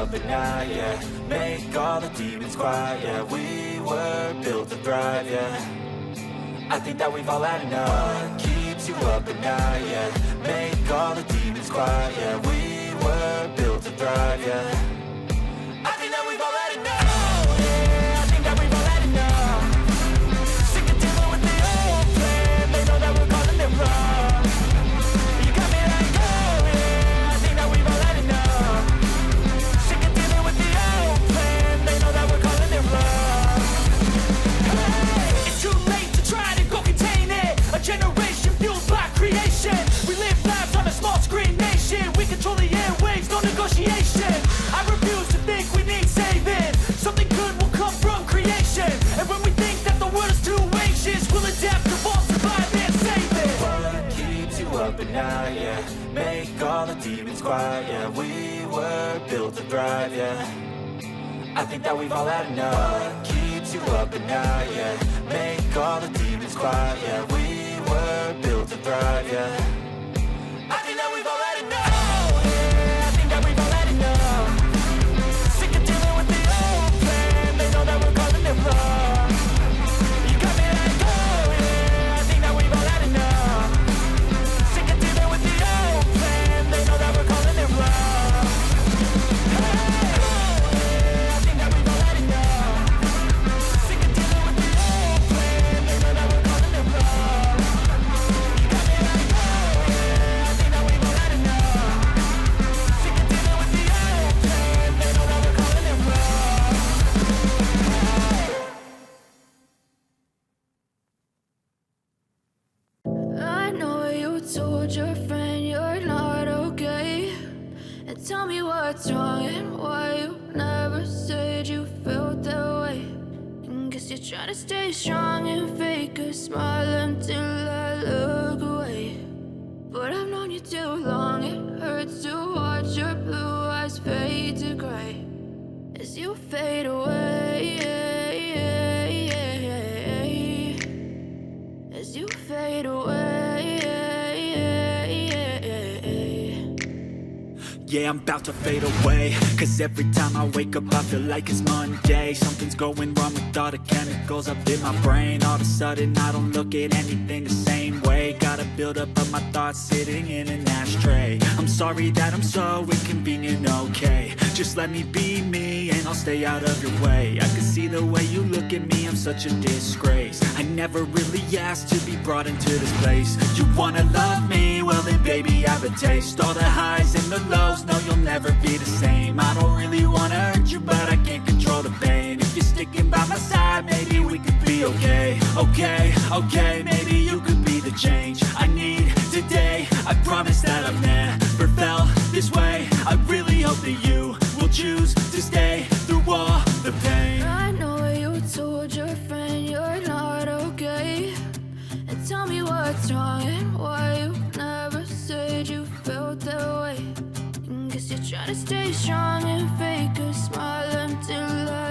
up at night, yeah. Make all the demons quiet, yeah. We were built to thrive, yeah. I think that we've all had enough. What keeps you up at night, yeah. Make all the demons quiet, yeah. We were built to thrive, yeah. I think that we've all had enough. Yeah, I think that we've all had enough. Sick of dealing with the old plan. They know that we're calling it wrong. You got me like, oh yeah, I think that we've all had enough. Sick of dealing with the old plan. They know that we're calling it wrong. Hey, it's too late to try to go contain it. A generation fueled by creation. We live lives on a small screen nation. We control the airwaves, no negotiation. I refuse to think we need saving. Something good will come from creation. And when we think that the world is too anxious, we'll adapt, evolve, survive, and save it. What keeps you up at night, yeah. Make all the demons quiet, yeah. We were built to thrive, yeah. I think that we've all had enough. What keeps you up at night, yeah. Make all the demons quiet, yeah. We were built to thrive, yeah. I think that we've all had enough. Yeah, I think that we've all had enough. Sick of dealing with the old plan. They know that we're calling it wrong. You got me like, oh yeah, I think that we've all had enough. Sick of dealing with the old plan. They know that we're calling it wrong. Hey, oh yeah, I think that we've all had enough. Sick of dealing with the old plan. They know that we're calling it wrong. You got me like, oh yeah, I think that we've all had enough. Sick of dealing with the old plan. They know that we're calling it wrong. I know you told your friend you're not okay. And tell me what's wrong and why you never said you felt that way. And guess you're trying to stay strong and fake a smile until I look away. But I've known you too long, it hurts to watch your blue eyes fade to gray as you fade away. As you fade away. Yeah, I'm about to fade away. Cause every time I wake up I feel like it's Monday. Something's going wrong with all the chemicals up in my brain. All of a sudden I don't look at anything the same way. Got a buildup of my thoughts sitting in an ashtray. I'm sorry that I'm so inconvenient, okay. Just let me be me and I'll stay out of your way. I can see the way you look at me, I'm such a disgrace. I never really asked to be brought into this place. You wanna love me? Well then baby I have a taste. All the highs and the lows, no you'll never be the same. I don't really wanna hurt you but I can't control the pain. If you're sticking by my side maybe we could be okay. Okay, maybe you could be the change I need today. I promise that I've never felt this way. I really hope that you will choose to stay through all the pain. I know you told your friend you're not okay. And tell me what's wrong and why you never said you felt that way. And guess you're trying to stay strong and fake a smile until I